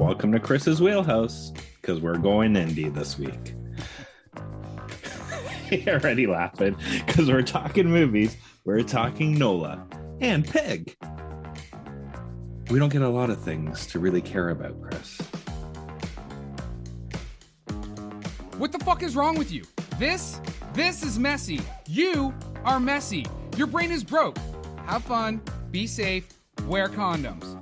welcome to Chris's Wheelhouse, because we're going indie this week. You're already laughing, because we're talking movies, we're talking Nola and Pig. We don't get a lot of things to really care about, Chris. What the fuck is wrong with you? This is messy. You are messy. Your brain is broke. Have fun, be safe, wear condoms.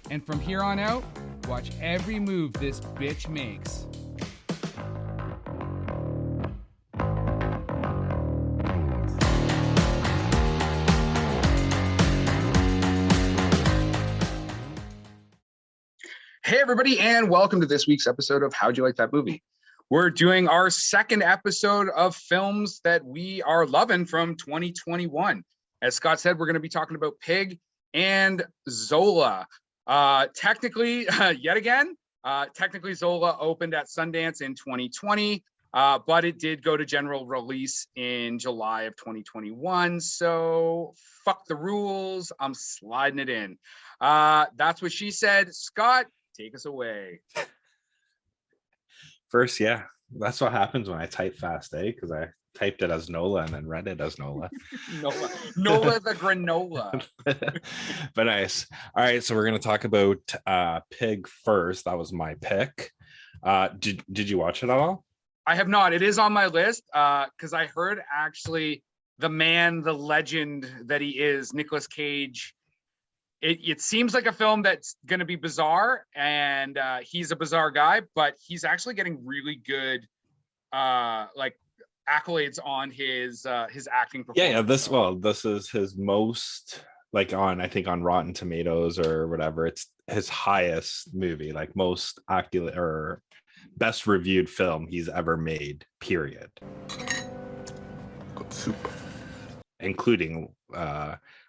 And from here on out, watch every move this bitch makes. Hey, everybody, and welcome to this week's episode of How'd You Like That Movie? We're doing our second episode of films that we are loving from 2021. As Scott said, we're going to be talking about Pig and Zola. Technically, Zola opened at Sundance in 2020, but it did go to general release in July of 2021. So fuck the rules. I'm sliding it in. That's what she said. Scott, take us away. First, yeah, that's what happens when I type fast, Because I typed it as Nola and then read it as Nola. Nola the granola. But nice. All right, so we're going to talk about Pig first. That was my pick. Did you watch it at all? I have not. It is on my list because I heard actually the man, the legend that he is, Nicolas Cage. It seems like a film that's going to be bizarre, and he's a bizarre guy, but he's actually getting really good accolades on his acting performance. This is his most I think on Rotten Tomatoes or whatever. It's his highest movie, most accurate or best reviewed film he's ever made. Period. Good soup. Including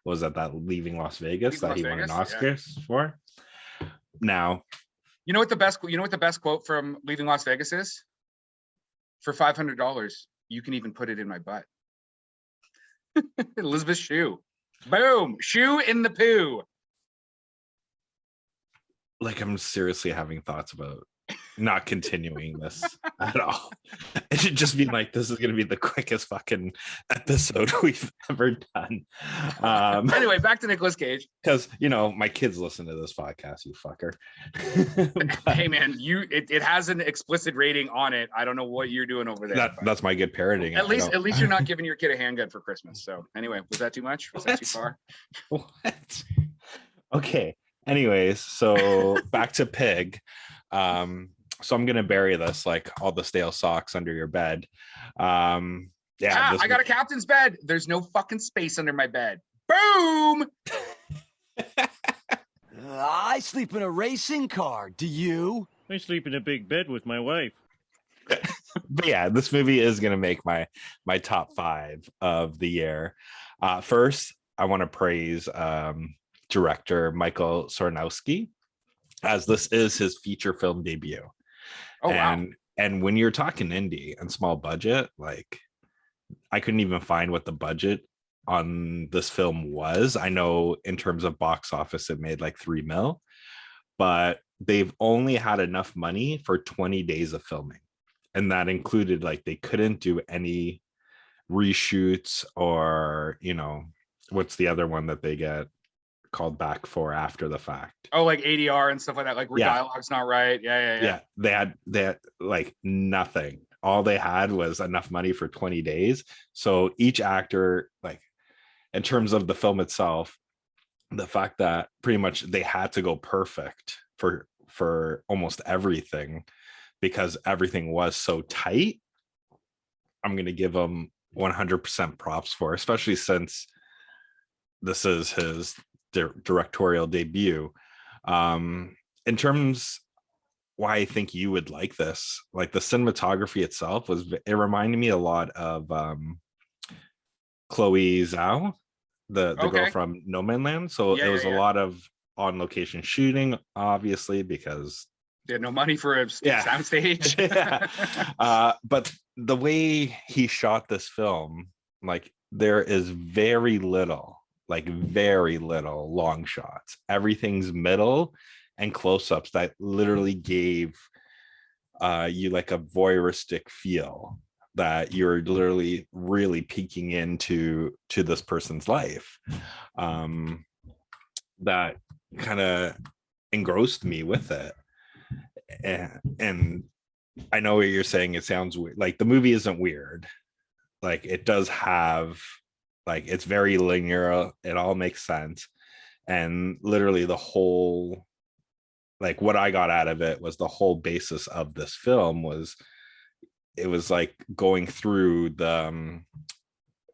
was that Leaving Las Vegas that he won an Oscar for? Now, you know what the best quote from Leaving Las Vegas is? For $500, you can even put it in my butt. Elizabeth Shue. Boom. Shoe in the poo. I'm seriously having thoughts about not continuing this at all. It should just be this is going to be the quickest fucking episode we've ever done. Anyway, back to Nicolas Cage. Because, my kids listen to this podcast, you fucker. Hey, man, it has an explicit rating on it. I don't know what you're doing over there. That's my good parenting. At least you're not giving your kid a handgun for Christmas. So anyway, was that too much? Was that too far? What? Okay. Anyways, so back to Pig. So I'm gonna bury this all the stale socks under your bed. I got a captain's bed. There's no fucking space under my bed. Boom. I sleep in a racing car. Do you? I sleep in a big bed with my wife. But yeah, this movie is gonna make my top 5 of the year. First, I want to praise director Michael Sarnowski, as this is his feature film debut. Oh, wow. And when you're talking indie and small budget, I couldn't even find what the budget on this film was. I know in terms of box office, it made $3 million, but they've only had enough money for 20 days of filming. And that included they couldn't do any reshoots or, what's the other one that they get called back for after the fact? Oh, ADR and stuff like that, where dialogue's not right. Yeah. They had nothing. All they had was enough money for 20 days. So each actor, in terms of the film itself, the fact that pretty much they had to go perfect for almost everything because everything was so tight, I'm going to give them 100% props for, especially since this is his directorial debut. In terms why I think you would like this, the cinematography itself it reminded me a lot of Chloe Zhao, the girl from No Man Land. So it was a lot of on location shooting, obviously, because they had no money for a soundstage. But the way he shot this film, there is very little long shots. Everything's middle and close-ups that literally gave you like a voyeuristic feel, that you're literally really peeking into this person's life. That kind of engrossed me with it. And I know what you're saying, it sounds weird. Like, the movie isn't weird. Like, it does have, like, it's very linear, it all makes sense. And literally the whole, like, what I got out of it was the whole basis of this film was, it was like going through the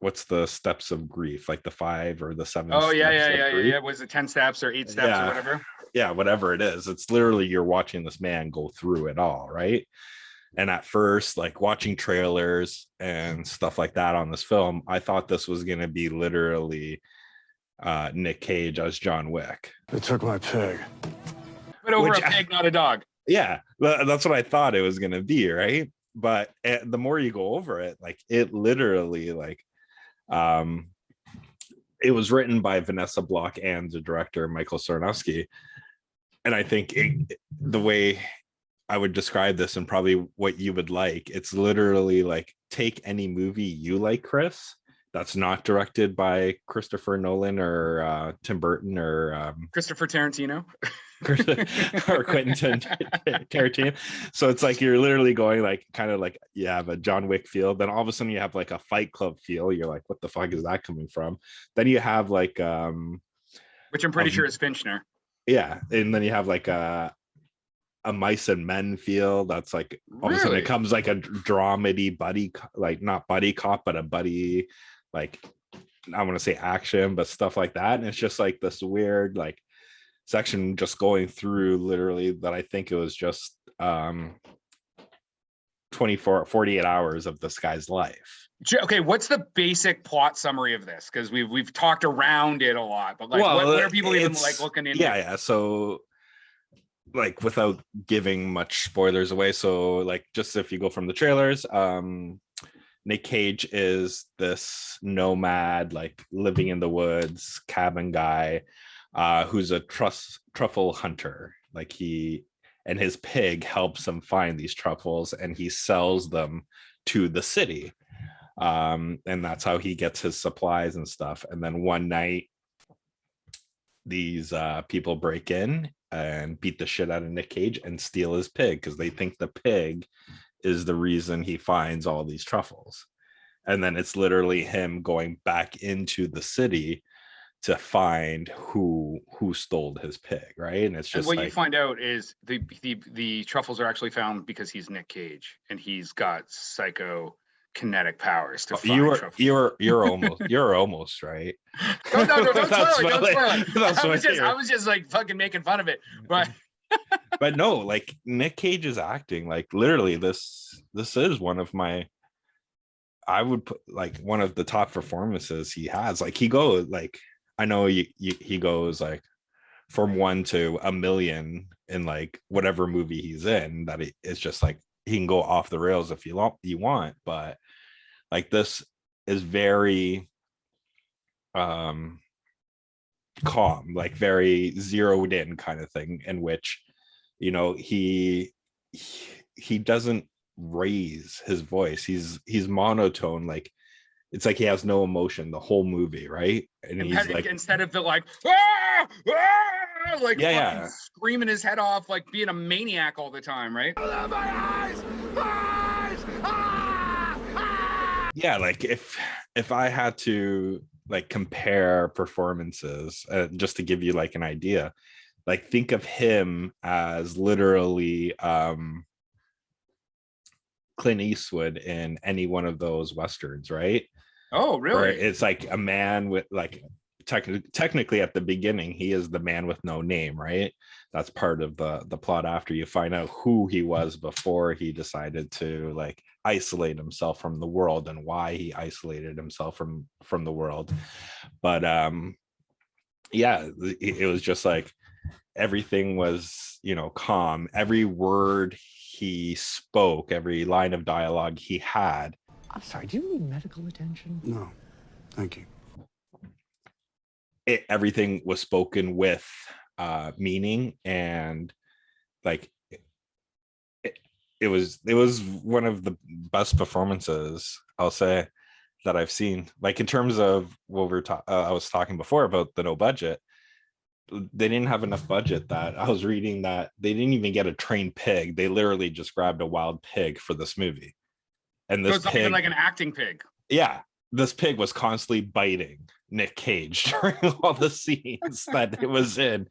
what's the steps of grief, like the 5 or the 7 Oh yeah, steps of grief. Was it 10 steps or 8 steps or whatever? Yeah, whatever it is, it's literally you're watching this man go through it all, right? And at first, like, watching trailers and stuff like that on this film, I thought this was going to be literally Nick Cage as John Wick. They took my pig. But over a pig, not a dog. Yeah, that's what I thought it was going to be, right? But the more you go over it, like, it literally, like, it was written by Vanessa Block and the director Michael Sarnowski. And I think the way I would describe this, and probably what you would like, it's literally like, take any movie you like, Chris, that's not directed by Christopher Nolan or Tim Burton or Christopher Tarantino or Quentin Tarantino. So it's like you're literally going, like, kind of like you have a John Wick feel, then all of a sudden you have like a Fight Club feel. You're like, what the fuck is that coming from? Then you have like which I'm pretty sure is Finchner. Yeah, and then you have like a Mice and Men feel. That's like all of a sudden it comes like a dramedy buddy, like not buddy cop, but a buddy, like, I want to say action, but stuff like that. And it's just like this weird like section just going through literally that I think it was just 48 hours of this guy's life. Okay, what's the basic plot summary of this? Because we've talked around it a lot, but like, what are people even like looking into? Yeah. So, like, without giving much spoilers away, so like, just if you go from the trailers, Nick Cage is this nomad, like, living in the woods cabin guy, who's a truffle hunter. Like, he and his pig helps him find these truffles, and he sells them to the city. And that's how he gets his supplies and stuff. And then one night, these people break in and beat the shit out of Nick Cage and steal his pig, because they think the pig is the reason he finds all these truffles. And then it's literally him going back into the city to find who stole his pig, right? And it's just, and what like, you find out is the truffles are actually found because he's Nick Cage and he's got psychokinetic powers to find truffles. You're almost right. No, don't spoil it. I was just like fucking making fun of it, but but no, like, Nick Cage is acting like, literally, this is one of my, I would put, like, one of the top performances he has. Like, he goes, like, I know he goes like from 1 to a million in like whatever movie he's in, that it's just like he can go off the rails if you want, but like, this is very calm, like very zeroed in kind of thing, in which, you know, he doesn't raise his voice. He's monotone, like, it's like he has no emotion the whole movie, right? And he's like, instead of the like like screaming his head off, like being a maniac all the time, right? Yeah, like, if I had to like compare performances, just to give you like an idea, like, think of him as literally Clint Eastwood in any one of those westerns, right? Oh, really? Where it's like a man with, like, technically at the beginning he is the man with no name, right? That's part of the plot after you find out who he was before he decided to like isolate himself from the world, and why he isolated himself from the world. But yeah, it was just like everything was, you know, calm. Every word he spoke, every line of dialogue he had. I'm sorry, do you need medical attention? No, thank you. Everything was spoken with meaning, and like it was one of the best performances, I'll say, that I've seen. Like in terms of what I was talking before about the no budget, they didn't have enough budget. That I was reading that they didn't even get a trained pig. They literally just grabbed a wild pig for this movie. And So this it's not even pig, like an acting pig. yeah, this pig was constantly biting Nick Cage during all the scenes that it was in.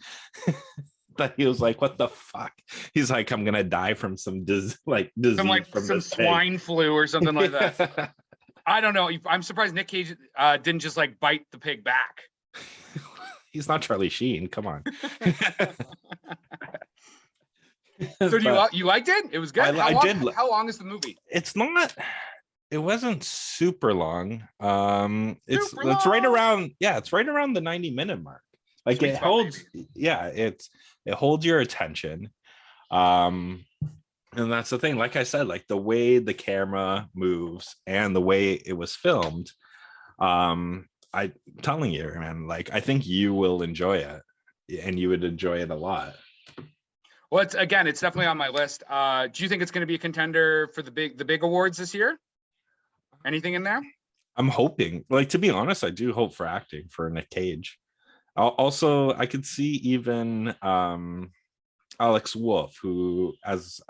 That he was like, "What the fuck?" He's like, "I'm gonna die from some disease from Some this pig." swine flu or something like that. I don't know. I'm surprised Nick Cage didn't just like bite the pig back. He's not Charlie Sheen. Come on. So you liked it? It was good. I did. How long is the movie? It's not. It wasn't super long. It's Super right long. around. Yeah, it's right around the 90-minute mark. Like Sweet it spot, holds. baby. Yeah, it holds your attention. And that's the thing. Like I said, like the way the camera moves and the way it was filmed. I'm telling you, man. Like I think you will enjoy it, and you would enjoy it a lot. Well, it's definitely on my list. Do you think it's going to be a contender for the big awards this year? Anything in there? I'm hoping. Like to be honest, I do hope for acting for Nick Cage. Also, I could see even Alex Wolff, who as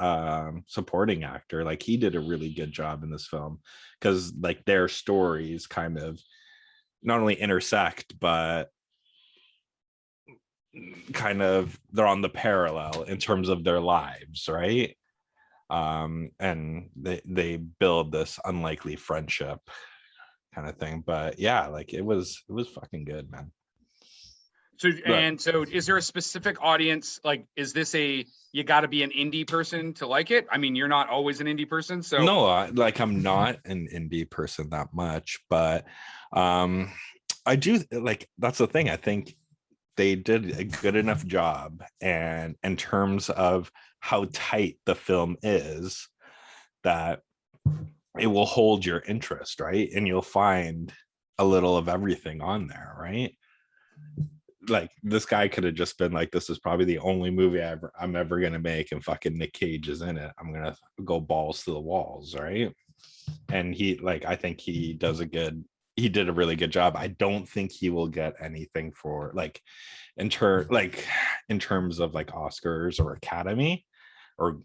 supporting actor, like he did a really good job in this film, because like their stories kind of not only intersect, but kind of they're on the parallel in terms of their lives, right? And they build this unlikely friendship kind of thing. But yeah, like it was fucking good, man. So is there a specific audience? Like, is this you got to be an indie person to like it? I mean, you're not always an indie person, so no, like I'm not an indie person that much, but I do like, that's the thing. I think they did a good enough job, and in terms of how tight the film is, that it will hold your interest, right? And you'll find a little of everything on there, right? Like this guy could have just been like, this is probably the only movie I'm ever gonna make, and fucking Nick Cage is in it. I'm gonna go balls to the walls, right? And I think he did a really good job. I don't think he will get anything for like in terms of like Oscars or Academy, or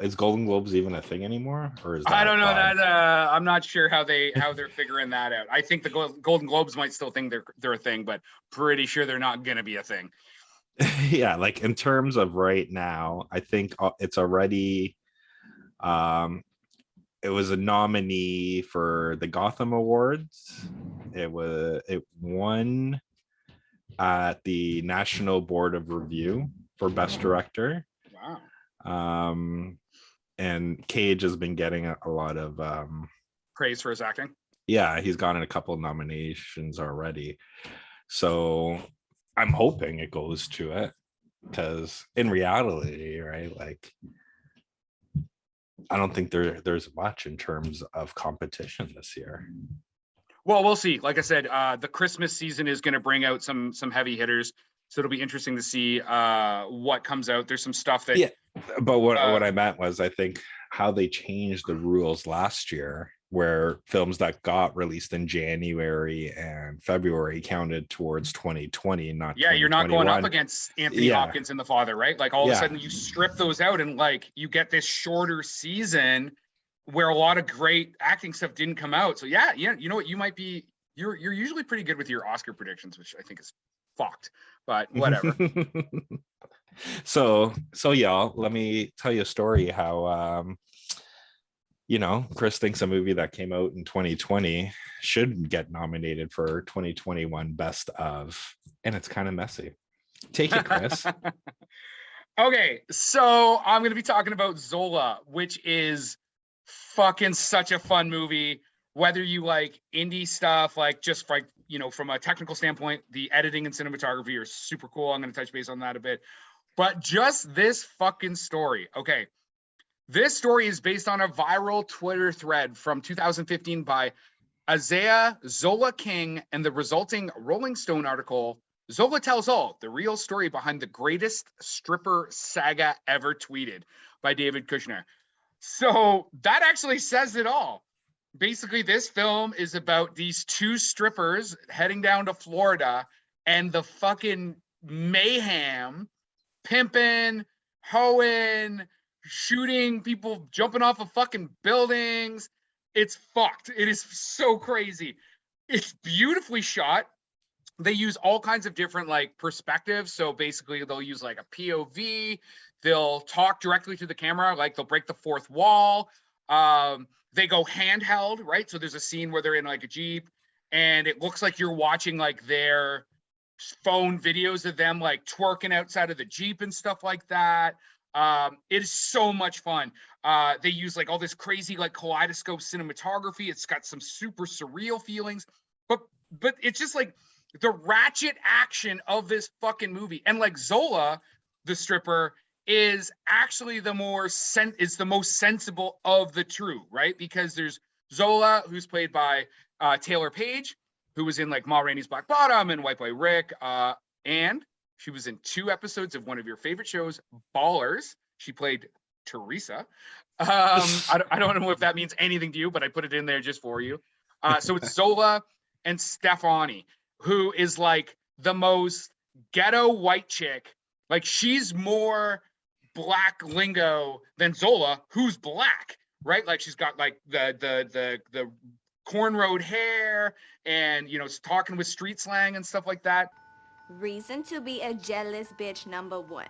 is Golden Globes even a thing anymore? Or is that I don't know that I'm not sure how they're figuring that out. I think the Golden Globes might still think they're a thing, but pretty sure they're not going to be a thing. Yeah, like in terms of right now, I think it's already it was a nominee for the Gotham Awards. It won at the National Board of Review for Best Director. Wow. And Cage has been getting a lot of Praise for his acting. Yeah, he's gotten a couple of nominations already. So I'm hoping it goes to it, because in reality, right, like I don't think there's much in terms of competition this year. Well, we'll see. Like I said, the Christmas season is going to bring out some heavy hitters, so it'll be interesting to see what comes out. There's some stuff that but what I meant was, I think how they changed the rules last year, where films that got released in January and February counted towards 2020, not you're not going up against Anthony Hopkins and The Father, right? Like all of a sudden you strip those out, and like you get this shorter season where a lot of great acting stuff didn't come out. So you know what, you're usually pretty good with your Oscar predictions, which I think is fucked, but whatever. So y'all, let me tell you a story how Chris thinks a movie that came out in 2020 should get nominated for 2021 best of, and it's kind of messy. Take it, Chris. Okay, so I'm going to be talking about Zola, which is fucking such a fun movie. Whether you like indie stuff, like just like, from a technical standpoint, the editing and cinematography are super cool. I'm going to touch base on that a bit. But just this fucking story. Okay. This story is based on a viral Twitter thread from 2015 by Isaiah Zola King, and the resulting Rolling Stone article Zola tells all, the real story behind the greatest stripper saga ever tweeted by David Kushner. So that actually says it all. Basically, this film is about these two strippers heading down to Florida and the fucking mayhem, pimping, hoeing, shooting people, jumping off of fucking buildings. It's fucked. It is so crazy. It's beautifully shot. They use all kinds of different like perspectives. So basically they'll use like a POV, they'll talk directly to the camera, like they'll break the fourth wall. They go handheld, right? So there's a scene where they're in like a Jeep and it looks like you're watching like their phone videos of them like twerking outside of the Jeep and stuff like that. It is so much fun. They use like all this crazy like kaleidoscope cinematography. It's got some super surreal feelings, but it's just like the ratchet action of this fucking movie. And like Zola, the stripper, is actually the most sensible of the two, right? Because there's Zola, who's played by Taylor Page, who was in like Ma Rainey's Black Bottom and White Boy Rick, and she was in 2 episodes of one of your favorite shows, Ballers. She played Teresa. I don't know if that means anything to you, but I put it in there just for you. So it's Zola and Stefani, who is like the most ghetto white chick. Like she's more black lingo than Zola, who's black, right? Like she's got like the cornrowed hair and, you know, talking with street slang and stuff like that. Reason to be a jealous bitch number 1.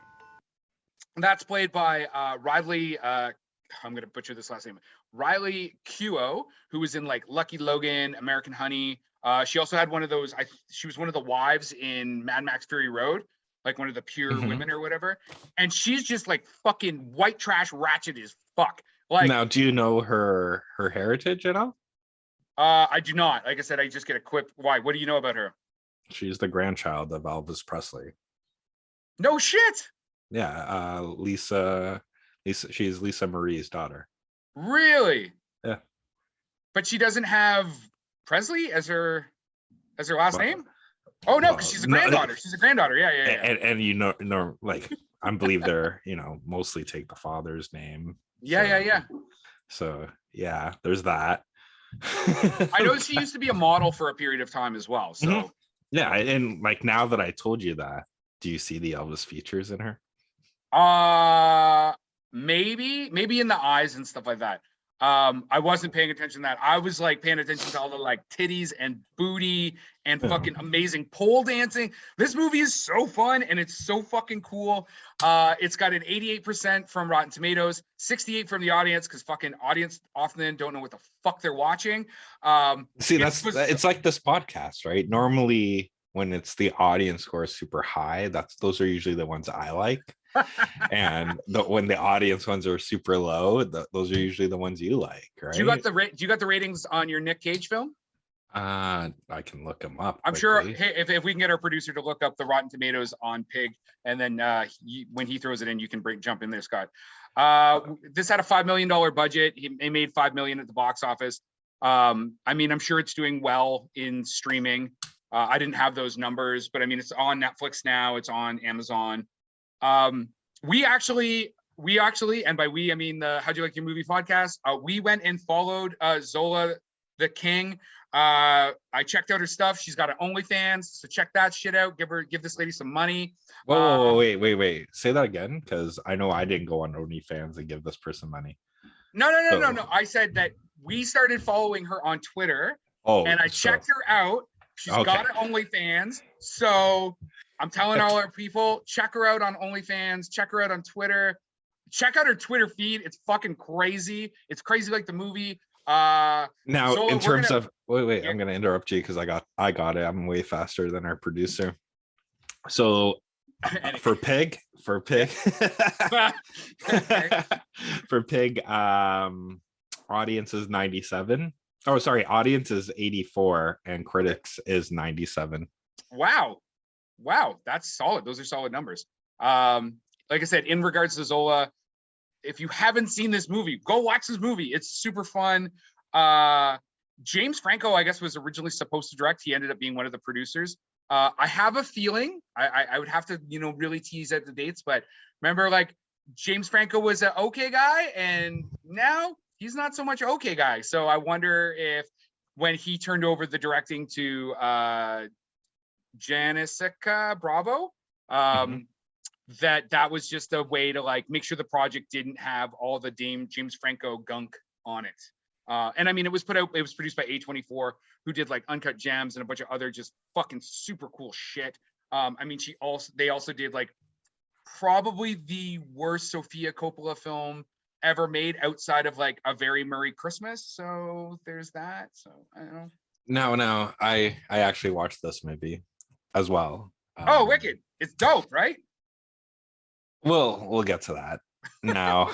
That's played by Riley, I'm going to butcher this last name, Riley Keough, who was in like Lucky Logan, American Honey. She also had one of those, she was one of the wives in Mad Max Fury Road, like one of the pure women or whatever. And she's just like fucking white trash ratchet as fuck. Like, now, do you know her heritage at all? I do not. Like I said, I just get a quick, why? What do you know about her? She's the grandchild of Elvis Presley. No shit. Yeah, Lisa, she's Lisa Marie's daughter. Really? Yeah. But she doesn't have Presley as her last name? Oh no, because she's a granddaughter. She's a granddaughter. Yeah. And you know, like I believe they're, you know, mostly take the father's name. Yeah. So yeah, there's that. I know she used to be a model for a period of time as well. So yeah, and like now that I told you that, do you see the Elvis features in her? Maybe in the eyes and stuff like that. I wasn't paying attention to that. I was like paying attention to all the like titties and booty and fucking amazing pole dancing. This movie is so fun and it's so fucking cool. It's got an 88% from Rotten Tomatoes, 68 from the audience, because fucking audience often don't know what the fuck they're watching. See, it's like this podcast, right? Normally when it's the audience score is super high, those are usually the ones I like. And when the audience ones are super low, those are usually the ones you like, right? Do you got the ratings on your Nick Cage film? I can look them up. I'm sure. Hey, if we can get our producer to look up the Rotten Tomatoes on Pig, and then when he throws it in, you can jump in there, Scott. This had a $5 million budget. He made $5 million at the box office. I mean, I'm sure it's doing well in streaming. I didn't have those numbers, but I mean, it's on Netflix now. It's on Amazon. We actually, and by we, I mean the How'd You Like Your Movie podcast, we went and followed Zola the King. I checked out her stuff. She's got an OnlyFans, so check that shit out. Give this lady some money. Whoa, wait. Say that again, because I know I didn't go on OnlyFans and give this person money. No. I said that we started following her on Twitter. And I checked her out. She's got an OnlyFans. So I'm telling all our people, check her out on OnlyFans, check her out on Twitter, check out her Twitter feed. It's fucking crazy. It's crazy like the movie. Now, Zola, in terms of wait, I'm gonna interrupt you because I got it. I'm way faster than our producer. So for Pig, for Pig, audience is 97. Oh, sorry, audience is 84 and critics is 97. Wow, that's solid. Those are solid numbers. Like I said, in regards to Zola, if you haven't seen this movie, go watch this movie. It's super fun. James Franco, I guess, was originally supposed to direct. He ended up being one of the producers. I have a feeling I would have to, really tease out the dates, but remember, like, James Franco was an okay guy, and now he's not so much okay guy. So I wonder if when he turned over the directing to Janica Bravo, that was just a way to like make sure the project didn't have all the James Franco gunk on it. And I mean, it was produced by A24, who did like Uncut Gems and a bunch of other just fucking super cool shit. I mean, they also did like probably the worst Sofia Coppola film ever made outside of like A Very Merry Christmas. So there's that. So I don't know. No, I actually watched this movie as well. Oh, Wicked! It's dope, right? We'll get to that now,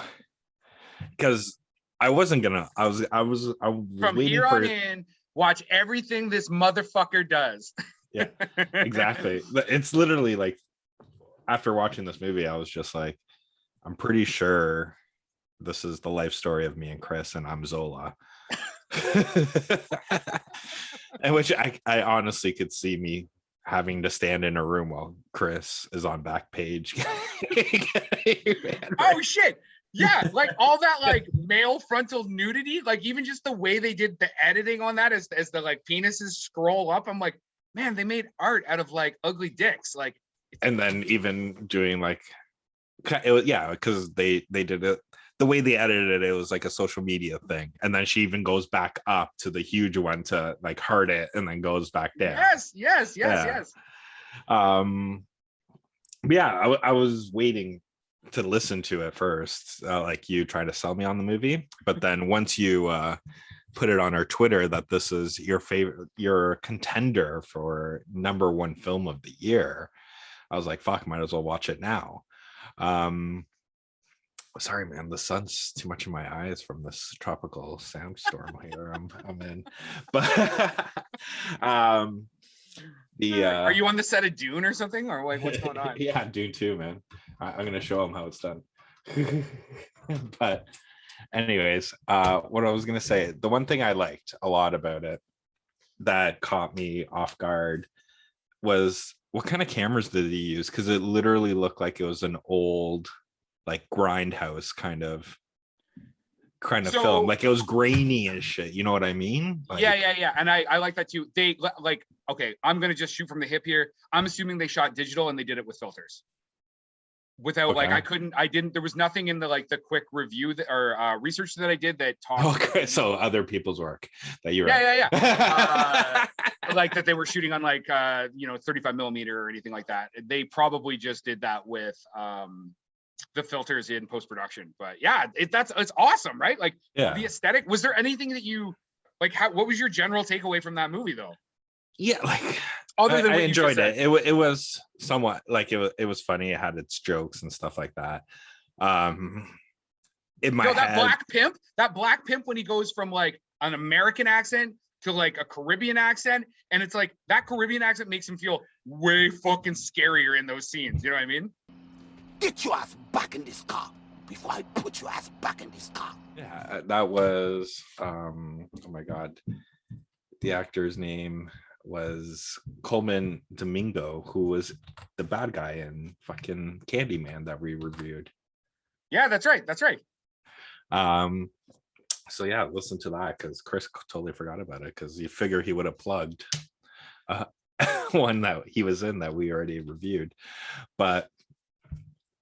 because I wasn't gonna. I was From waiting here for on in, watch everything this motherfucker does. Yeah, exactly. It's literally like, after watching this movie, I was just like, I'm pretty sure this is the life story of me and Chris, and I'm Zola. And which I honestly could see me having to stand in a room while Chris is on back page. Oh shit. Yeah, like all that like male frontal nudity, like even just the way they did the editing on that as the like penises scroll up, I'm like, man, they made art out of like ugly dicks. Like, and then even doing like, it was, yeah, because they did it the way they edited it, it was like a social media thing, and then she even goes back up to the huge one to like heart it, and then goes back down. Yes. I was waiting to listen to it first, like you try to sell me on the movie, but then once you put it on our Twitter that this is your contender for #1 film of the year, I was like, fuck, might as well watch it now. Sorry, man, the sun's too much in my eyes from this tropical sandstorm here I'm in. But are you on the set of Dune or something, or like what's going on? Yeah, Dune 2, man. I'm gonna show them how it's done. But anyways, what I was gonna say, the one thing I liked a lot about it that caught me off guard was what kind of cameras did he use, because it literally looked like it was an old like grindhouse kind of film, like it was grainy and shit, you know what I mean? Like, yeah, and I like that too. They like, okay, I'm gonna just shoot from the hip here. I'm assuming they shot digital and they did it with filters without like there was nothing in the like the quick review or research that I did that talked okay, so other people's work that you're like that they were shooting on like 35 millimeter or anything like that. They probably just did that with the filters in post-production. But yeah, it's awesome, right? Like, yeah, the aesthetic. Was there anything that you like, what was your general takeaway from that movie though? Yeah, like other than I enjoyed it. It was somewhat like it was funny. It had its jokes and stuff like that. In my that head, black pimp when he goes from like an American accent to like a Caribbean accent, and it's like that Caribbean accent makes him feel way fucking scarier in those scenes. You know what I mean? Get your ass back in this car before I put your ass back in this car. Yeah, that was oh my god, the actor's name was Coleman Domingo, who was the bad guy in fucking Candyman that we reviewed. Yeah, that's right. So yeah, listen to that, because Chris totally forgot about it, because you figure he would have plugged one that he was in that we already reviewed. But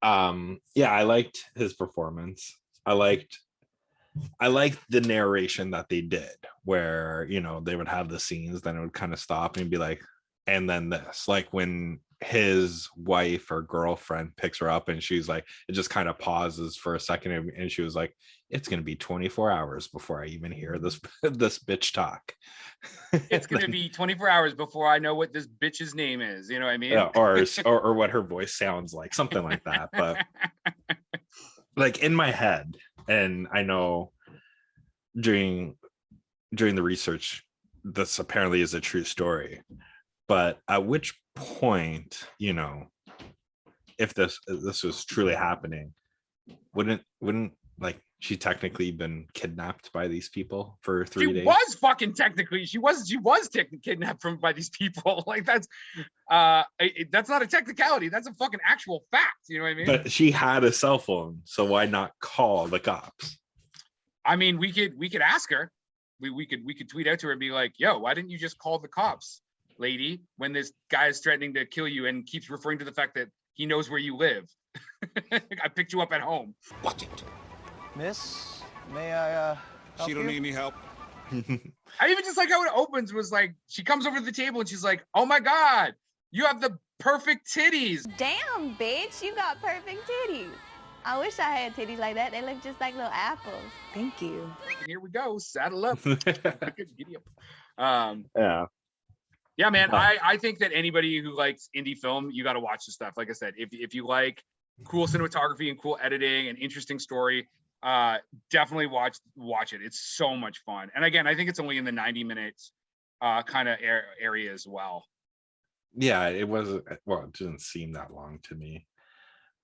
yeah, I liked his performance. I liked the narration that they did, where they would have the scenes, then it would kind of stop and be like, and then this, like when his wife or girlfriend picks her up and she's like, it just kind of pauses for a second, and she was like, it's going to be 24 hours before I even hear this bitch talk. It's going to be 24 hours before I know what this bitch's name is, you know what I mean? Yeah, or what her voice sounds like, something like that. But like in my head, and I know during the research, this apparently is a true story, but at which point, if this was truly happening, wouldn't like she technically been kidnapped by these people for 3 She days. was fucking technically. She was kidnapped by these people. Like that's that's not a technicality. That's a fucking actual fact. You know what I mean? But she had a cell phone, so why not call the cops? I mean, we could ask her. We could tweet out to her and be like, "Yo, why didn't you just call the cops, lady, when this guy is threatening to kill you and keeps referring to the fact that he knows where you live? I picked you up at home." Watch it. Miss, may I help She don't you? need any help. I even just like how it opens was like she comes over to the table and she's like, "Oh my god, you have the perfect titties." Damn, bitch, you got perfect titties. I wish I had titties like that. They look just like little apples. Thank you. Here we go, saddle up. Giddy up. Yeah. Yeah, man. Oh. I think that anybody who likes indie film, you got to watch the stuff. Like I said, if you like cool cinematography and cool editing and interesting story, definitely watch it. It's so much fun. And again, I think it's only in the 90 minutes kind of area as well. Yeah, it was, well, it didn't seem that long to me.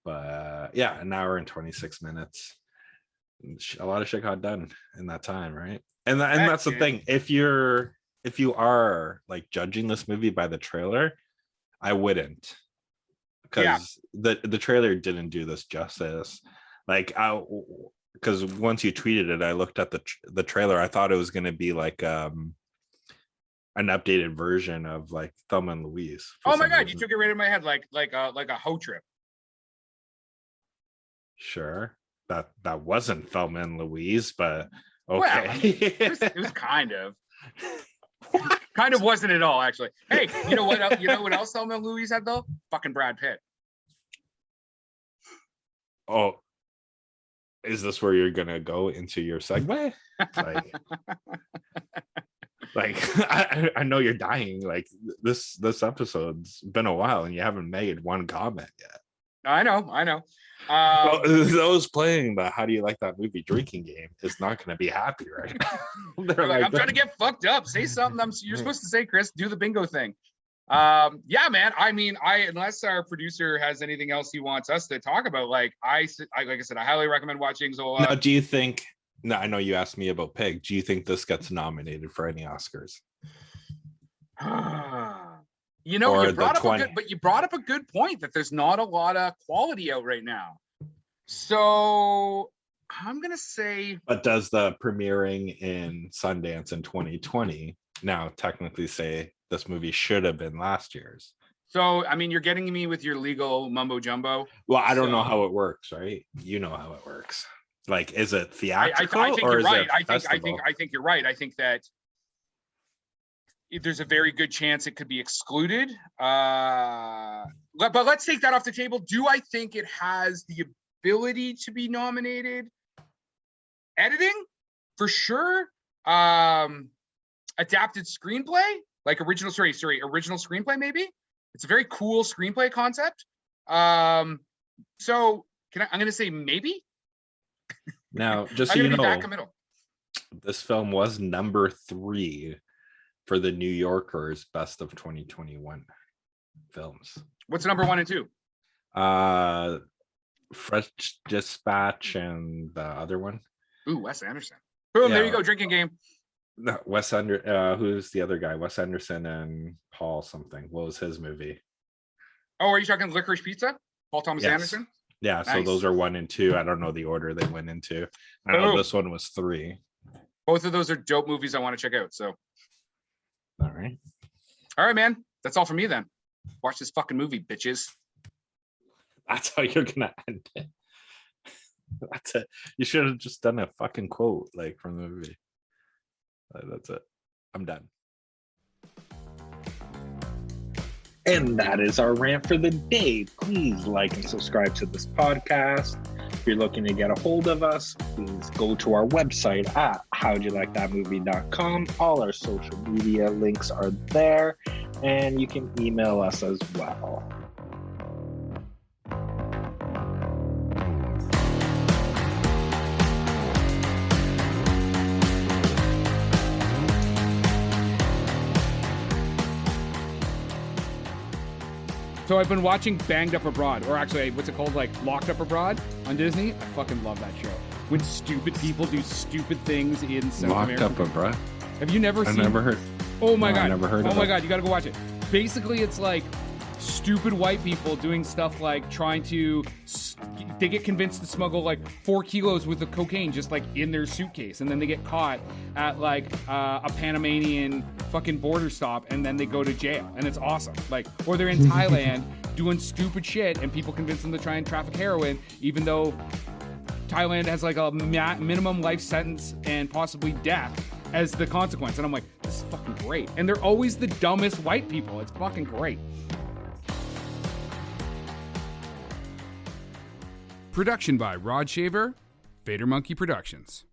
But yeah, an hour and 26 minutes. A lot of shit got done in that time, right? And that's the thing. If you are like judging this movie by the trailer, I wouldn't, because the trailer didn't do this justice. Like, because once you tweeted it, I looked at the trailer. I thought it was going to be like an updated version of like Thelma and Louise. Oh my god, you took it right in my head, like a hoe trip. Sure, that wasn't Thelma and Louise, but okay. Well, it was kind of. Kind of wasn't at all, actually. Hey, you know what? You know what else Thelma and Louise had though? Fucking Brad Pitt. Oh, is this where you're gonna go into your segue? I know you're dying. Like this episode's been a while and you haven't made one comment yet. I know. Those playing the "How do you like that movie?" drinking game is not going to be happy right now. They're like, I'm trying to get fucked up. Say something. You're supposed to say, Chris. Do the bingo thing. Yeah, man. I mean, unless our producer has anything else he wants us to talk about, like I said, I highly recommend watching Zola. Now, do you think? No, I know you asked me about Pig. Do you think this gets nominated for any Oscars? You know, Or you brought up 20. you brought up a good point that there's not a lot of quality out right now. So I'm gonna say. But does the premiering in Sundance in 2020 now technically say this movie should have been last year's? So I mean, you're getting me with your legal mumbo jumbo. Well, I don't know how it works, right? You know how it works. Like, is it theatrical? I think or you're is right. it I think you're right. I think that there's a very good chance it could be excluded. But let's take that off the table. Do I think it has the ability to be nominated? Editing, for sure. Adapted screenplay, like original screenplay, maybe. It's a very cool screenplay concept. So I'm gonna say maybe. Now, just so you know, back middle. this film was number 3 for the New Yorker's Best of 2021 films. What's number 1 and 2? French Dispatch and the other one. Ooh, Wes Anderson. Boom, Yeah. there you go, drinking game. No, who's the other guy? Wes Anderson and Paul something. What was his movie? Oh, are you talking Licorice Pizza? Paul Thomas Yes. Anderson? Yeah, so Nice. those are 1 and 2. I don't know the order they went into. I know Boom. this one was 3. Both of those are dope movies I want to check out. So, All right. all right, man. That's all for me then. Watch this fucking movie, bitches. That's how you're gonna end it. That's it. You should have just done a fucking quote like from the movie. That's it. I'm done. And that is our rant for the day. Please like and subscribe to this podcast. If you're looking to get a hold of us, please go to our website at howdyoulikethatmovie.com. All our social media links are there, and you can email us as well. So I've been watching Banged Up Abroad, or actually, what's it called? Like Locked Up Abroad on Disney. I fucking love that show. when stupid people do stupid things in South Locked America. up, bruh. Have you never I've seen? never heard. Oh my No, I god! never heard oh of my it. god! You gotta go watch it. Basically, it's like stupid white people doing stuff like trying to. They get convinced to smuggle like 4 kilos worth of cocaine just like in their suitcase, and then they get caught at like a Panamanian fucking border stop, and then they go to jail, and it's awesome. Like, or they're in Thailand doing stupid shit, and people convince them to try and traffic heroin, even though Thailand has like a minimum life sentence and possibly death as the consequence. And I'm like, this is fucking great. And they're always the dumbest white people. It's fucking great. Production by Rod Shaver, Vader Monkey Productions.